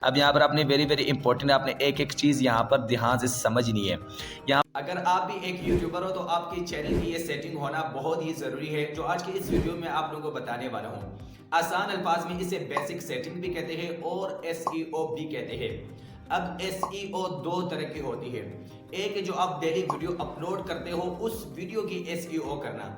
अब यहाँ पर आपने वेरी वेरी इंपॉर्टेंट आपने एक एक चीज़ यहाँ पर ध्यान से समझनी है। यहाँ अगर आप भी एक यूट्यूबर हो तो आपके चैनल की ये सेटिंग होना बहुत ही ज़रूरी है, जो आज की इस वीडियो में आप लोगों को बताने वाला हूँ। आसान अल्फाज में इसे बेसिक सेटिंग भी कहते हैं और एसईओ भी कहते हैं। अब एसईओ दो तरह की होती है, एक जो आप डेली वीडियो अपलोड करते हो उस वीडियो की एसईओ करना,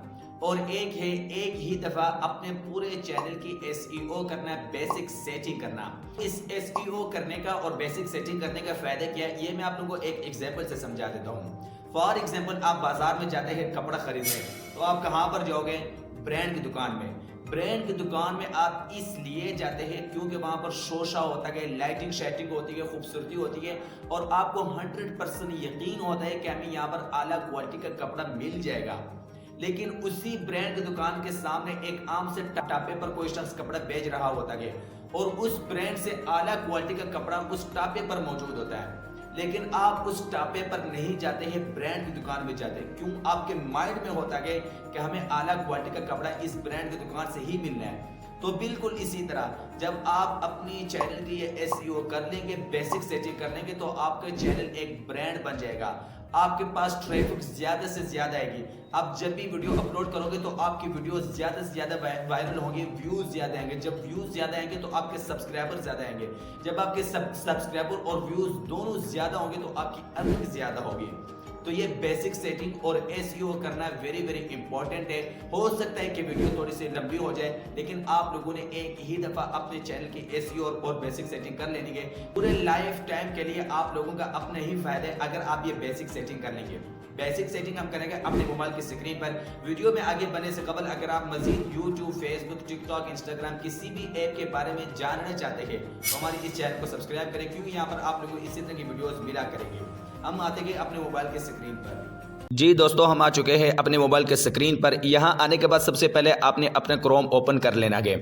और एक है एक ही दफा अपने पूरे चैनल की एसईओ करना, बेसिक सेटिंग करना। इस एसईओ करने का और बेसिक सेटिंग करने का फायदा क्या है ये मैं आप लोगों को एक एग्जांपल से समझा देता हूँ। फॉर एग्जांपल आप बाजार में जाते हैं कपड़ा खरीदने, तो आप कहाँ पर जाओगे? ब्रांड की दुकान में। ब्रांड की दुकान में आप इसलिए जाते हैं क्योंकि वहां पर शोशा होता है, लाइटिंग शाइटिंग होती है, खूबसूरती होती है, और आपको 100% यकीन होता है कि हमें यहाँ पर आला क्वालिटी का कपड़ा मिल जाएगा। लेकिन उसी ब्रांड की दुकान के सामने एक आम से टापे पर कोई शख्स कपड़ा बेच रहा होता है और उस ब्रांड से आला क्वालिटी का कपड़ा उस टापे पर मौजूद होता है, लेकिन आप उस टापे पर नहीं जाते हैं, ब्रांड की दुकान में जाते हैं। क्यों? आपके माइंड में होता है कि हमें आला क्वालिटी का कपड़ा इस ब्रांड की दुकान से ही मिलना है। तो बिल्कुल इसी तरह जब आप अपनी चैनल की ये एसईओ कर लेंगे, बेसिक सेटिंग कर लेंगे, तो आपका चैनल एक ब्रांड बन जाएगा। आपके पास ट्रैफिक ज्यादा से ज्यादा आएगी। आप जब भी वीडियो अपलोड करोगे तो आपकी वीडियो ज्यादा से ज्यादा वायरल होंगी, व्यूज ज्यादा आएंगे। जब व्यूज ज्यादा आएंगे तो आपके सब्सक्राइबर ज्यादा आएंगे। जब आपके सब्सक्राइबर और व्यूज दोनों ज्यादा होंगे तो आपकी अर्निंग ज्यादा होगी। तो ये बेसिक सेटिंग और एसईओ करना वेरी वेरी इंपॉर्टेंट है। हो सकता है कि वीडियो थोड़ी सी लंबी हो जाए, लेकिन आप लोगों ने एक ही दफा अपने चैनल की एसईओ और बेसिक सेटिंग कर लेनी है। पूरे लाइफ टाइम के लिए आप लोगों का अपना ही फायदा है अगर आप ये बेसिक सेटिंग कर लेंगे। बेसिक सेटिंग हम करेंगे अपने मोबाइल की स्क्रीन पर। वीडियो में आगे बढ़ने से कबल अगर आप मजीद यूट्यूब, फेसबुक, टिकटॉक, इंस्टाग्राम किसी भी ऐप के बारे में जानना चाहते हैं तो हमारे इस चैनल को सब्सक्राइब करें, क्योंकि यहाँ पर आप लोगों को इसी तरह की वीडियोस मिला करेंगे। हम आते हैं अपने मोबाइल के स्क्रीन पर। जी दोस्तों, हम आ चुके हैं अपने मोबाइल के स्क्रीन पर। यहाँ आने के बाद सबसे पहले आपने अपना क्रोम ओपन कर लेना है।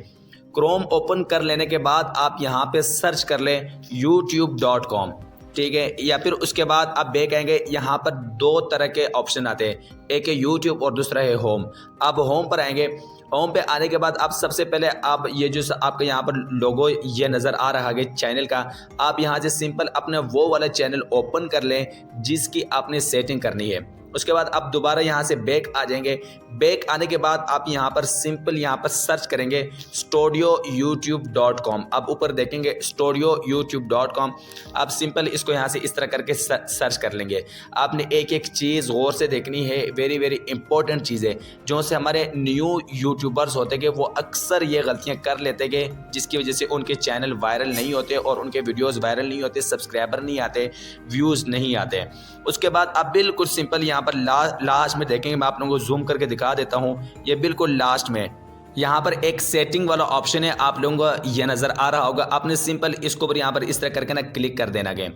क्रोम ओपन कर लेने के बाद आप यहाँ पे सर्च कर लें youtube.com, ठीक है। या फिर उसके बाद आप बैक आएंगे, यहाँ पर दो तरह के ऑप्शन आते हैं, एक है यूट्यूब और दूसरा है होम। आप होम पर आएंगे। होम पे आने के बाद आप सबसे पहले आप ये जो आपका यहाँ पर लोगो ये नज़र आ रहा है चैनल का, आप यहाँ से सिंपल अपना वो वाला चैनल ओपन कर लें जिसकी आपने सेटिंग करनी है। उसके बाद आप दोबारा यहाँ से बैक आ जाएंगे। बैक आने के बाद आप यहाँ पर सिंपल यहाँ पर सर्च करेंगे studioyoutube.com। आप ऊपर देखेंगे studioyoutube.com। आप सिंपल इसको यहाँ से इस तरह करके सर्च कर लेंगे। आपने एक एक चीज़ गौर से देखनी है, वेरी वेरी इंपॉर्टेंट चीज़ें जो से हमारे न्यू यूट्यूबर्स होते हैं वो अक्सर ये गलतियाँ कर लेते हैं, जिसकी वजह से उनके चैनल वायरल नहीं होते और उनके वीडियोज़ वायरल नहीं होते, सब्सक्राइबर नहीं आते, व्यूज़ नहीं आते। उसके बाद आप बिल्कुल सिंपल यहाँ पर लास्ट में देखेंगे, मैं आप लोगों को जूम करके दिखा देता हूँ। ये बिल्कुल लास्ट में यहाँ पर एक सेटिंग वाला ऑप्शन है, आप लोगों को ये नज़र आ रहा होगा। आपने सिंपल इसको ऊपर यहाँ पर इस तरह करके ना क्लिक कर देना है।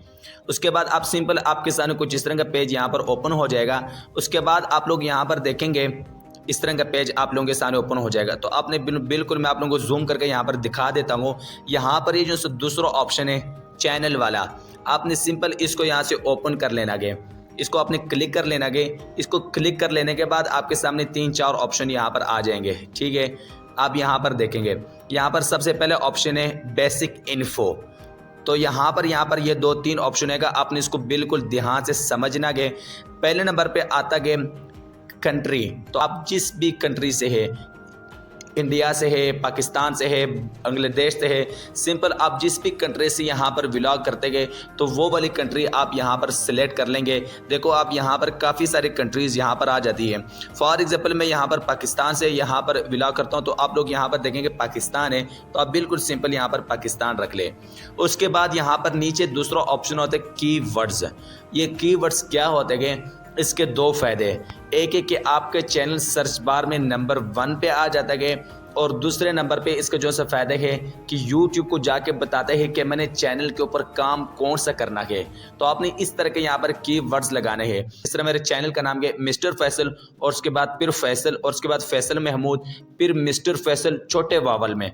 उसके बाद आप सिंपल आपके सामने कुछ इस तरह का पेज यहाँ पर ओपन हो जाएगा। उसके बाद आप लोग यहाँ पर देखेंगे इस तरह का पेज आप लोगों के सामने ओपन हो जाएगा। तो आपने बिल्कुल मैं आप लोगों को जूम करके यहाँ पर दिखा देता हूँ। यहाँ पर ये जो दूसरा ऑप्शन है चैनल वाला, आपने सिंपल इसको यहाँ से ओपन कर लेना है। इसको आपने क्लिक कर लेना है। इसको क्लिक कर लेने के बाद आपके सामने 3-4 ऑप्शन यहाँ पर आ जाएंगे, ठीक है। आप यहाँ पर देखेंगे, यहाँ पर सबसे पहले ऑप्शन है बेसिक इन्फो। तो यहाँ पर ये 2-3 ऑप्शन है, आपने इसको बिल्कुल ध्यान से समझना है। पहले नंबर पे आता है कंट्री, तो आप जिस भी कंट्री से है, इंडिया से है, पाकिस्तान से है, बांग्लादेश से है, सिंपल आप जिस भी कंट्री से यहाँ पर व्लॉग करते गए तो वो वाली कंट्री आप यहाँ पर सिलेक्ट कर लेंगे। देखो आप यहाँ पर काफ़ी सारी कंट्रीज़ यहाँ पर आ जाती है। फॉर एग्जांपल मैं यहाँ पर पाकिस्तान से यहाँ पर व्लॉग करता हूँ, तो आप लोग यहाँ पर देखेंगे पाकिस्तान है, तो आप बिल्कुल सिंपल यहाँ पर पाकिस्तान रख ले। उसके बाद यहाँ पर नीचे दूसरा ऑप्शन होता है कीवर्ड्स। ये कीवर्ड्स क्या होते हैं? इसके दो फायदे, एक है कि आपके चैनल सर्च बार में नंबर 1 पे आ जाता है, और दूसरे नंबर पे इसका जो सा फ़ायदा है कि YouTube को जाके बताते हैं कि मैंने चैनल के ऊपर काम कौन सा करना है। तो आपने इस तरह के यहाँ पर कीवर्ड्स लगाने हैं। इस तरह मेरे चैनल का नाम है मिस्टर फैसल, और उसके बाद फिर फैसल, और उसके बाद फैसल महमूद, फिर मिस्टर फैसल छोटे वावल में,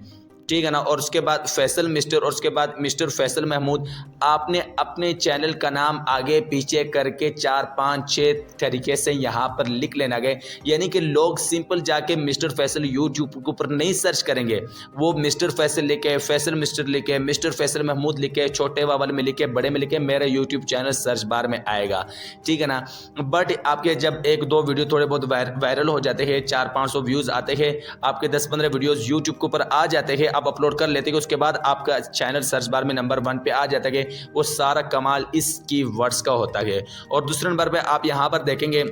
ठीक है ना, और उसके बाद फैसल मिस्टर और उसके बाद मिस्टर फैसल महमूद। आपने अपने चैनल का नाम आगे पीछे करके 4 5 6 तरीके से यहाँ पर लिख लेना गए, यानी कि लोग सिंपल जाके मिस्टर फैसल यूट्यूब के ऊपर नहीं सर्च करेंगे, वो मिस्टर फैसल लिखे, फैसल मिस्टर लिखे, मिस्टर फैसल महमूद लिखे, छोटे वावल में लिखे, बड़े में लिखे, मेरा यूट्यूब चैनल सर्च बार में आएगा, ठीक है ना। बट आपके जब 1-2 वीडियो थोड़े बहुत वायरल हो जाते हैं, 400-500 व्यूज़ आते हैं, आपके 10-15 वीडियोज़ यूट्यूब के ऊपर आ जाते हैं, आप अपलोड कर लेते हैं, उसके बाद आपका चैनल सर्च बार में नंबर 1 पे आ जाता है। वो सारा कमाल इस कीवर्ड्स का होता है। और दूसरे नंबर पे आप यहाँ पर देखेंगे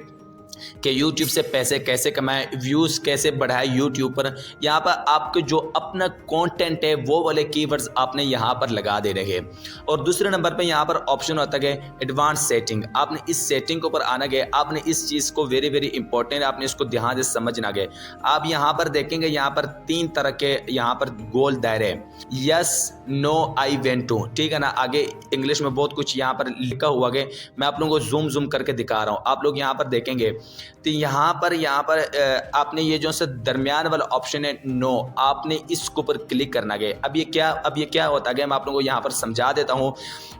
कि YouTube से पैसे कैसे कमाएं, व्यूज़ कैसे बढ़ाएं यूट्यूब पर। यहाँ पर आपके जो अपना कंटेंट है वो वाले कीवर्ड्स आपने यहाँ पर लगा देने हैं। और दूसरे नंबर पे यहाँ पर ऑप्शन होता है एडवांस सेटिंग। आपने इस सेटिंग के ऊपर आना गए, आपने इस चीज़ को वेरी वेरी इंपॉर्टेंट, आपने इसको ध्यान से समझना गए। आप यहाँ पर देखेंगे यहाँ पर 3 तरह के यहाँ पर गोल दायरे, yes, no, I went to, ठीक है ना। आगे इंग्लिश में बहुत कुछ यहाँ पर लिखा हुआ है, मैं आप लोगों को जूम करके दिखा रहा हूँ। आप लोग यहाँ पर देखेंगे तो यहाँ पर आपने ये जो सा दरमियान वाला ऑप्शन है नो, आपने इसके ऊपर क्लिक करना है। अब ये क्या होता है, मैं आप लोगों को यहाँ पर समझा देता हूँ।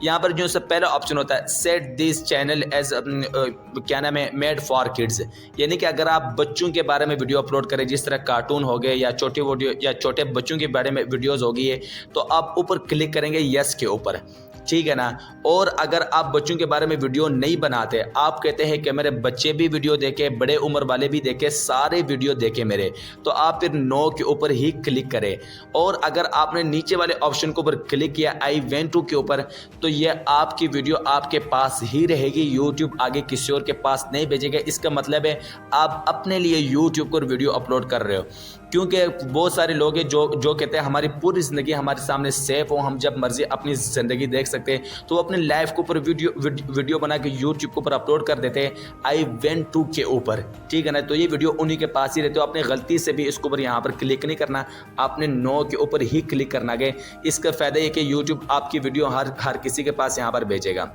यहाँ पर जो सा पहला ऑप्शन होता है सेट दिस चैनल एज क्या नाम है, मेड फॉर किड्स, यानी कि अगर आप बच्चों के बारे में वीडियो अपलोड करें, जिस तरह कार्टून हो गए या छोटे वीडियो या छोटे बच्चों के बारे में वीडियोज़ होगी है, तो आप ऊपर क्लिक करेंगे यस के ऊपर, ठीक है ना। और अगर आप बच्चों के बारे में वीडियो नहीं बनाते, आप कहते हैं कि मेरे बच्चे भी वीडियो देखे, बड़े उम्र वाले भी देखे, सारे वीडियो देखे मेरे, तो आप फिर नो के ऊपर ही क्लिक करें। और अगर आपने नीचे वाले ऑप्शन के ऊपर क्लिक किया आई वेंट टू के ऊपर, तो ये आपकी वीडियो आपके पास ही रहेगी, यूट्यूब आगे किसी और के पास नहीं भेजेगा। इसका मतलब है आप अपने लिए यूट्यूब पर वीडियो अपलोड कर रहे हो। क्योंकि बहुत सारे लोग हैं जो कहते हैं हमारी पूरी ज़िंदगी हमारे सामने सेफ हो, हम जब मर्जी अपनी ज़िंदगी देख सकते हैं, तो वो अपने लाइफ के ऊपर वीडियो बना के यूट्यूब के ऊपर अपलोड कर देते हैं आई वेंट टू के ऊपर, ठीक है ना। तो ये वीडियो उन्हीं के पास ही रहते हो। आपने गलती से भी इसके ऊपर यहाँ पर क्लिक नहीं करना, आपने नो के ऊपर ही क्लिक करना है। इसका फ़ायदा ये कि यूट्यूब आपकी वीडियो हर किसी के पास यहाँ पर भेजेगा।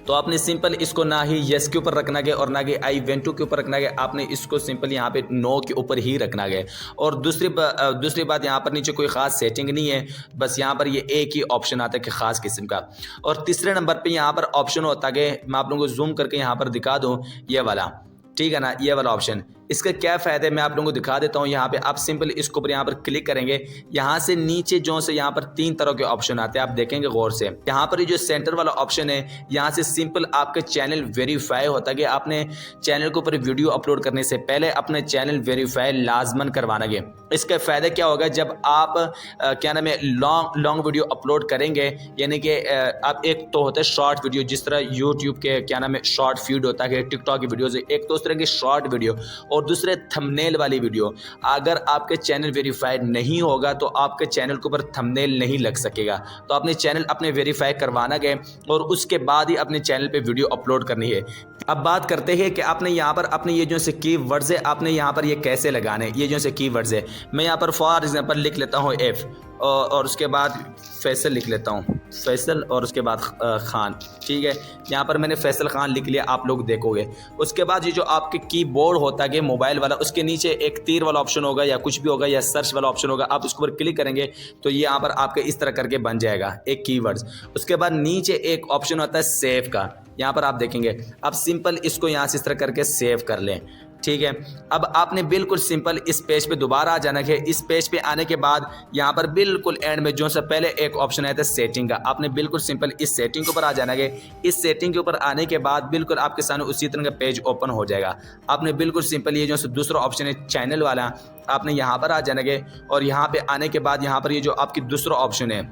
तो आपने सिंपल इसको ना ही यस के ऊपर रखना है और ना कि आई वेंट टू के ऊपर रखना है, आपने इसको सिंपल यहाँ पे नो के ऊपर ही रखना है। और दूसरी बात, यहाँ पर नीचे कोई ख़ास सेटिंग नहीं है, बस यहाँ पर ये एक ही ऑप्शन आता है कि ख़ास किस्म का। और तीसरे नंबर पे यहाँ पर ऑप्शन होता है, मैं आप लोगों को जूम करके यहाँ पर दिखा दूँ, ये वाला, ठीक है ना, ये वाला ऑप्शन। इसका क्या फ़ायदा है मैं आप लोगों को दिखा देता हूँ। यहाँ पे आप सिंपल इसके ऊपर यहाँ पर क्लिक करेंगे, यहाँ से नीचे जो से यहाँ पर 3 तरह के ऑप्शन आते हैं, आप देखेंगे गौर से। यहाँ पर ये जो सेंटर वाला ऑप्शन है, यहाँ से सिंपल आपका चैनल वेरीफाई होता है कि आपने चैनल के ऊपर वीडियो अपलोड करने से पहले अपने चैनल वेरीफाई लाजमन करवाना है। इसका फ़ायदा क्या होगा, जब आप क्या नाम है लॉन्ग वीडियो अपलोड करेंगे, यानी कि आप एक तो होता है शॉर्ट वीडियो, जिस तरह यूट्यूब के क्या नाम है शॉर्ट फीड होता है, टिकटॉक की वीडियोज़, एक तो उस तरह की शॉर्ट वीडियो, और दूसरे थंबनेल वाली वीडियो। अगर आपके चैनल वेरीफाइड नहीं होगा तो आपके चैनल के ऊपर थंबनेल नहीं लग सकेगा। तो आपने चैनल अपने वेरीफाई करवाना है और उसके बाद ही अपने चैनल पे वीडियो अपलोड करनी है। अब बात करते हैं कि आपने यहाँ पर अपने ये जो से कीवर्ड्स है, आपने यहाँ पर ये कैसे लगाने। ये जो से कीवर्ड्स है, मैं यहाँ पर फॉर एग्जांपल लिख लेता हूँ एफ, और उसके बाद फैसल लिख लेता हूँ, फैसल, और उसके बाद खान, ठीक है। यहाँ पर मैंने फैसल खान लिख लिया, आप लोग देखोगे। उसके बाद ये जो आपके कीबोर्ड होता है मोबाइल वाला, उसके नीचे एक तीर वाला ऑप्शन होगा या कुछ भी होगा या सर्च वाला ऑप्शन होगा, आप उसके ऊपर क्लिक करेंगे तो ये यहाँ पर आपके इस तरह करके बन जाएगा एक कीवर्ड्स। उसके बाद नीचे एक ऑप्शन होता है सेव का, यहाँ पर आप देखेंगे। आप सिंपल इसको यहाँ से इस तरह करके सेव कर लें, ठीक है। अब आपने बिल्कुल सिंपल इस पेज पे दोबारा आ जाना है। इस पेज पे आने के बाद यहाँ पर बिल्कुल एंड में जो से पहले एक ऑप्शन आया था सेटिंग का, आपने बिल्कुल सिंपल इस सेटिंग के ऊपर आ जाना है। इस सेटिंग के ऊपर आने के बाद बिल्कुल आपके सामने उसी तरह का पेज ओपन हो जाएगा। आपने बिल्कुल सिंपल ये जो से दूसरा ऑप्शन है चैनल वाला, आपने यहाँ पर आ जाना है। और यहाँ पर आने के बाद यहाँ पर ये जो आपकी दूसरा ऑप्शन है,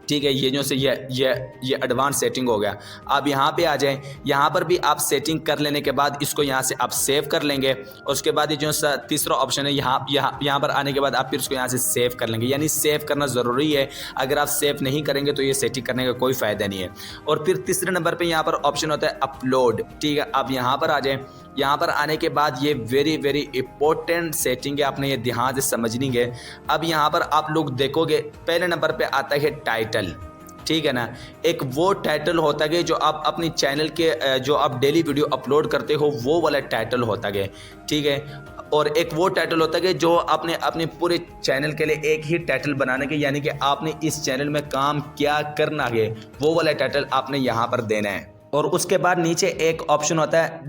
ठीक है, ये जो से ये एडवांस सेटिंग हो गया। आप यहाँ पे आ जाएं, यहाँ पर भी आप सेटिंग कर लेने के बाद इसको यहाँ से आप सेव कर लेंगे। और उसके बाद ये जो तीसरा ऑप्शन है, यहाँ पर आने के बाद आप फिर उसको यहाँ से सेव कर लेंगे। यानी सेव करना ज़रूरी है, अगर आप सेव नहीं करेंगे तो ये सेटिंग करने का कोई फ़ायदा नहीं है। और फिर तीसरे नंबर पर यहाँ पर ऑप्शन होता है अपलोड, ठीक है। आप यहाँ पर आ जाएँ, यहाँ पर आने के बाद ये वेरी वेरी इंपॉर्टेंट सेटिंग है, आपने ये ध्यान से समझनी है। अब यहाँ पर आप लोग देखोगे पहले नंबर पे आता है टाइटल, ठीक है ना। एक वो टाइटल होता है जो आप अपनी चैनल के जो आप डेली वीडियो अपलोड करते हो वो वाला टाइटल होता है, ठीक है। और एक वो टाइटल होता है कि जो आपने अपने पूरे चैनल के लिए एक ही टाइटल बनाने के, यानी कि आपने इस चैनल में काम क्या करना है वो वाला टाइटल आपने यहाँ पर देना है। और उसके बाद नीचे एक ऑप्शन होता है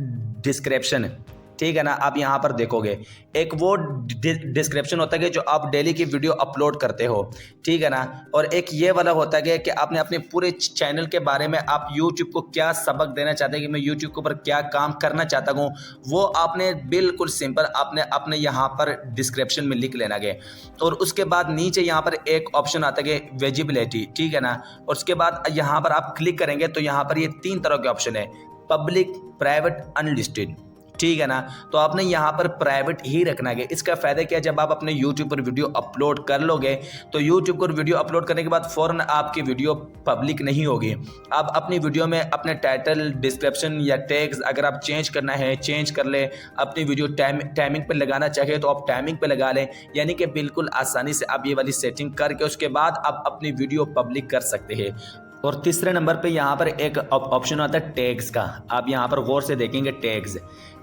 डिस्क्रिप्शन, ठीक है ना। आप यहाँ पर देखोगे एक वो डिस्क्रिप्शन होता है कि जो आप डेली की वीडियो अपलोड करते हो, ठीक है ना। और एक ये वाला होता है कि आपने अपने पूरे चैनल के बारे में आप यूट्यूब को क्या सबक देना चाहते हैं कि मैं यूट्यूब के ऊपर क्या काम करना चाहता हूँ, वो आपने बिल्कुल सिंपल आपने अपने यहाँ पर डिस्क्रिप्शन में लिख लेना है। और उसके बाद नीचे यहाँ पर एक ऑप्शन आता है कि विजिबिलिटी, ठीक है ना। और उसके बाद यहाँ पर आप क्लिक करेंगे तो यहाँ पर ये 3 तरह के ऑप्शन है, पब्लिक, प्राइवेट, अनलिस्टेड, ठीक है ना। तो आपने यहाँ पर प्राइवेट ही रखना है। इसका फ़ायदा क्या है, जब आप अपने YouTube पर वीडियो अपलोड कर लोगे तो YouTube पर वीडियो अपलोड करने के बाद फ़ौरन आपकी वीडियो पब्लिक नहीं होगी। आप अपनी वीडियो में अपने टाइटल, डिस्क्रिप्शन या टैग्स अगर आप चेंज करना है चेंज कर ले, अपनी वीडियो टाइमिंग पर लगाना चाहिए तो आप टाइमिंग पर लगा लें, यानी कि बिल्कुल आसानी से आप ये वाली सेटिंग करके उसके बाद आप अपनी वीडियो पब्लिक कर सकते हैं। और तीसरे नंबर पे यहाँ पर एक ऑप्शन आता है टैग्स का। आप यहाँ पर गौर से देखेंगे टैग्स,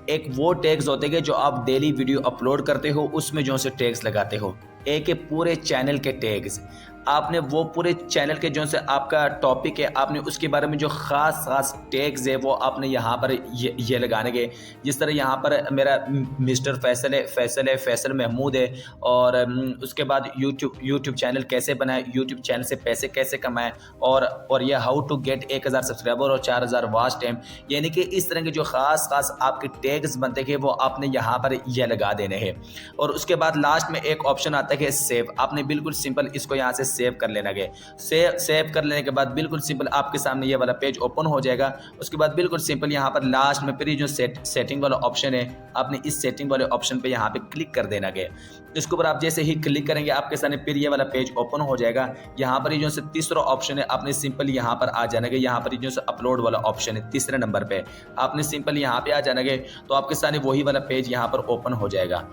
एक वो टैग्स होते हैं जो आप डेली वीडियो अपलोड करते हो उसमें जो से टैग्स लगाते हो, एक है पूरे चैनल के टैग्स। आपने वो पूरे चैनल के जो से आपका टॉपिक है आपने उसके बारे में जो ख़ास टैग्स है वो आपने यहाँ पर ये लगाने के। जिस तरह यहाँ पर मेरा मिस्टर फैसल महमूद है, और उसके बाद यूट्यूब चैनल कैसे बनाए, यूट्यूब चैनल से पैसे कैसे कमाएं, और ये हाउ टू गेट 1000 सब्सक्राइबर और 4000 वॉच टाइम, यानी कि इस तरह के जो ख़ास आपके टैग्स बनते हैं वो आपने यहाँ पर ये लगा देने हैं। और उसके बाद लास्ट में एक ऑप्शन आता है कि सेव। आपने बिल्कुल सिंपल इसको यहाँ से सेव कर लेना है। सेव कर लेने के बाद बिल्कुल सिंपल आपके सामने ये वाला पेज ओपन हो जाएगा। उसके बाद बिल्कुल सिंपल यहाँ पर लास्ट में फिर जो सेटिंग वाला ऑप्शन है आपने इस सेटिंग वाले ऑप्शन पे यहाँ पे क्लिक कर देना है। इसके ऊपर आप जैसे ही क्लिक करेंगे आपके सामने फिर ये वाला पेज ओपन हो जाएगा। यहाँ पर जो तीसरा ऑप्शन है आपने सिंपल यहाँ पर आ जाना है। यहाँ पर जो अपलोड वाला ऑप्शन है तीसरे नंबर पे आपने सिंपल यहाँ पे आ जाना है, तो आपके सामने वही वाला पेज यहाँ पर ओपन हो जाएगा।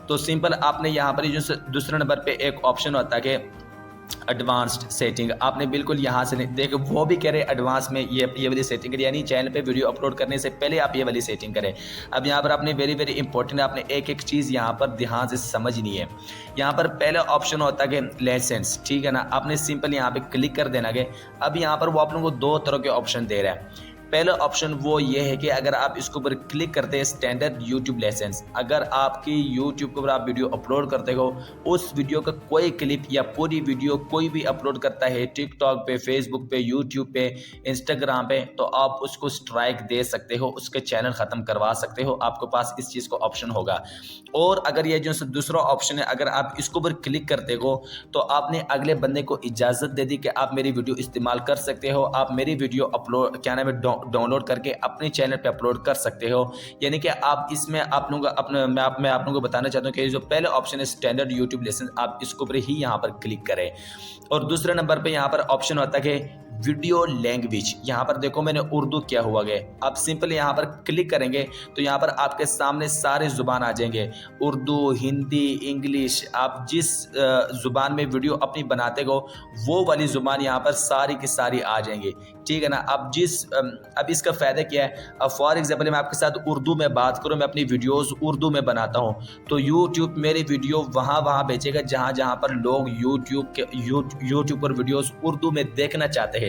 तो सिंपल आपने यहाँ पर जो दूसरे नंबर पे एक ऑप्शन होता है कि एडवांस्ड सेटिंग, आपने बिल्कुल यहाँ से देखो वो भी कह रहे एडवांस में ये वाली सेटिंग करें, यानी चैनल पे वीडियो अपलोड करने से पहले आप ये वाली सेटिंग करें। अब यहाँ पर आपने वेरी इंपॉर्टेंट आपने एक चीज़ यहाँ पर ध्यान से समझनी है। यहाँ पर पहला ऑप्शन होता है कि लाइसेंस, ठीक है ना। आपने सिंपल यहाँ पे क्लिक कर देना है। अब यहाँ पर वो आप लोगों को 2 तरह के ऑप्शन दे रहा है। पहला ऑप्शन वो ये है कि अगर आप इसके ऊपर क्लिक करते हैं स्टैंडर्ड यूट्यूब लाइसेंस, अगर आपकी यूट्यूब के ऊपर आप वीडियो अपलोड करते हो उस वीडियो का कोई क्लिप या पूरी वीडियो कोई भी अपलोड करता है टिकटॉक पे, फेसबुक पे, यूट्यूब पे, इंस्टाग्राम पे, तो आप उसको स्ट्राइक दे सकते हो, उसके चैनल ख़त्म करवा सकते हो। आपके पास इस चीज़ का ऑप्शन होगा। और अगर ये जो दूसरा ऑप्शन है अगर आप इसके ऊपर क्लिक करते हो तो आपने अगले बंदे को इजाज़त दे दी कि आप मेरी वीडियो इस्तेमाल कर सकते हो, आप मेरी वीडियो अपलोड क्या नाम है डाउनलोड करके अपने चैनल पे अपलोड कर सकते हो। यानी कि आप इसमें आप लोगों का अपने मैं आप लोगों को बताना चाहता हूँ कि जो पहले ऑप्शन है स्टैंडर्ड यूट्यूब लाइसेंस, आप इसके ऊपर ही यहाँ पर क्लिक करें। और दूसरे नंबर पे यहाँ पर ऑप्शन होता है कि वीडियो लैंग्वेज। यहाँ पर देखो मैंने उर्दू किया हुआ है, आप सिंपल यहाँ पर क्लिक करेंगे तो यहाँ पर आपके सामने सारे ज़ुबान आ जाएंगे, उर्दू, हिंदी, इंग्लिश। आप जिस ज़ुबान में वीडियो अपनी बनाते हो वो वाली ज़ुबान यहाँ पर सारी की सारी आ जाएंगी, ठीक है ना। अब इसका फ़ायदा क्या है, अब फॉर एग्जाम्पल मैं आपके साथ उर्दू में बात करूँ, मैं अपनी वीडियोज़ उर्दू में बनाता हूँ तो यूट्यूब मेरी वीडियो वहाँ भेजेगा जहाँ पर लोग यूट्यूब पर वीडियोज़ उर्दू में देखना चाहते हैं।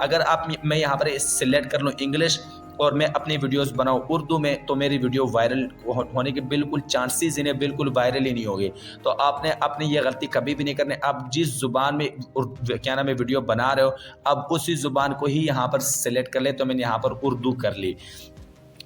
अगर मैं यहाँ पर सिलेक्ट कर लूँ इंग्लिश और मैं अपनी वीडियोस बनाऊँ उर्दू में तो मेरी वीडियो वायरल होने के बिल्कुल चांसेस ही नहीं, बिल्कुल वायरल ही नहीं होगी। तो आपने अपनी ये गलती कभी भी नहीं करनी। आप जिस ज़ुबान में क्या नाम है वीडियो बना रहे हो अब उसी ज़ुबान को ही यहाँ पर सिलेक्ट कर ले। तो मैंने यहाँ पर उर्दू कर ली।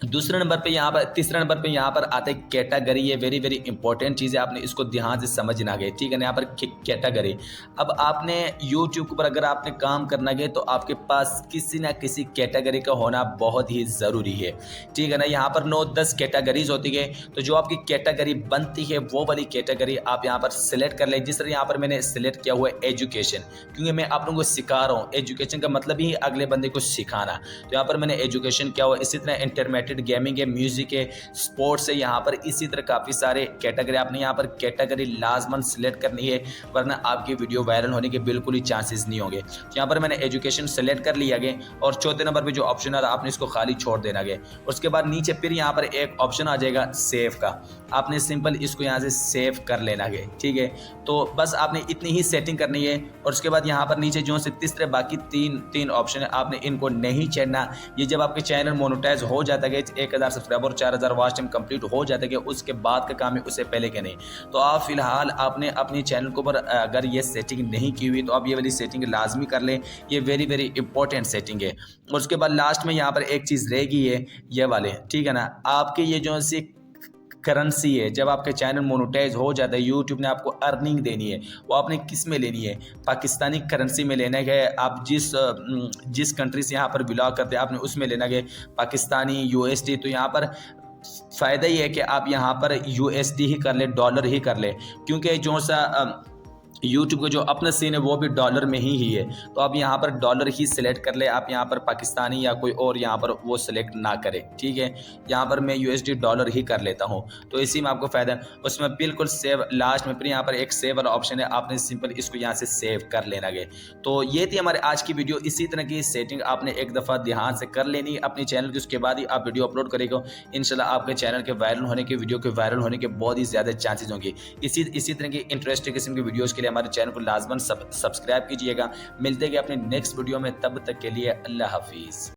दूसरे नंबर पे यहाँ पर तीसरे नंबर पे यहाँ पर आते हैं कैटेगरी। ये वेरी इंपॉर्टेंट चीज़ है, आपने इसको ध्यान से समझना है, ठीक है ना। यहाँ पर कैटेगरी, अब आपने यूट्यूब पर अगर आपने काम करना है तो आपके पास किसी ना किसी कैटेगरी का होना बहुत ही ज़रूरी है, ठीक है ना। यहाँ पर 9-10 कैटेगरीज होती है, तो जो आपकी कैटेगरी बनती है वो वाली कैटेगरी आप यहाँ पर सिलेक्ट कर लें। जिस तरह यहाँ पर मैंने सिलेक्ट किया हुआ है एजुकेशन, क्योंकि मैं आप लोगों को सिखा रहा हूँ। एजुकेशन का मतलब ही अगले बंदे को सिखाना, तो यहाँ पर मैंने एजुकेशन किया हुआ। इसी तरह इंटरमीडिएट रिलेटेड गेमिंग है, म्यूजिक है, स्पोर्ट्स है, यहाँ पर इसी तरह काफ़ी सारे कैटेगरी आपने यहाँ पर कैटेगरी लाजमन सेलेक्ट करनी है, वरना आपकी वीडियो वायरल होने के बिल्कुल ही चांसेस नहीं होंगे। तो यहाँ पर मैंने एजुकेशन सेलेक्ट कर लिया गया और चौथे नंबर पर जो ऑप्शन है आपने इसको खाली छोड़ देना गया। उसके बाद नीचे फिर यहाँ पर एक ऑप्शन आ जाएगा सेव का, आपने सिंपल इसको यहाँ से सेव कर लेना गया। ठीक है, तो बस आपने इतनी ही सेटिंग करनी है। और उसके बाद यहाँ पर नीचे जो से तीसरे बाकी तीन ऑप्शन है, आपने इनको नहीं छेड़ना। ये जब आपके चैनल मोनेटाइज हो जाता है, 1000 सब्सक्राइबर और 4000 वॉच टाइम कंप्लीट हो जाता है, उसके बाद का काम है, उससे पहले के नहीं। तो आप फिलहाल आपने अपने चैनल के ऊपर अगर ये सेटिंग नहीं की हुई तो आप ये वाली सेटिंग लाजमी कर लें, ये वेरी वेरी इंपॉर्टेंट सेटिंग है। और उसके बाद लास्ट में यहाँ पर एक चीज़ रहेगी है ये वाले, ठीक है ना, आपके ये जो सी करेंसी है, जब आपके चैनल मोनेटाइज हो जाता है, यूट्यूब ने आपको अर्निंग देनी है, वो आपने किस में लेनी है, पाकिस्तानी करेंसी में लेना है। आप जिस कंट्री से यहाँ पर बिलोंग करते हैं आपने उसमें लेना है पाकिस्तानी USD। तो यहाँ पर फ़ायदा ये है कि आप यहाँ पर USD ही कर ले, डॉलर ही कर ले, क्योंकि जो सा यूट्यूब का जो अपना सीन है वो भी डॉलर में ही है। तो आप यहाँ पर डॉलर ही सिलेक्ट कर ले, आप यहाँ पर पाकिस्तानी या कोई और यहाँ पर वो सिलेक्ट ना करें। ठीक है, यहाँ पर मैं USD डॉलर ही कर लेता हूँ, तो इसी में आपको फ़ायदा है। उसमें बिल्कुल सेव लास्ट में फिर यहाँ पर एक सेव वाला ऑप्शन है, आपने सिंपल इसको यहाँ से सेव कर लेना गया। तो ये थी हमारे आज की वीडियो। इसी तरह की सेटिंग आपने एक दफ़ा ध्यान से कर लेनी अपने चैनल की, उसके बाद ही आप वीडियो अपलोड करेगा। इंशाल्लाह आपके चैनल के वायरल होने के, वीडियो के वायरल होने के बहुत ही ज़्यादा चांसेस होंगे। इसी तरह की इंटरेस्टिंग किस्म की वीडियोज़ के लिए हमारे चैनल को लाजमन सब्सक्राइब कीजिएगा। मिलते हैं अपने नेक्स्ट वीडियो में, तब तक के लिए अल्लाह हाफिज़।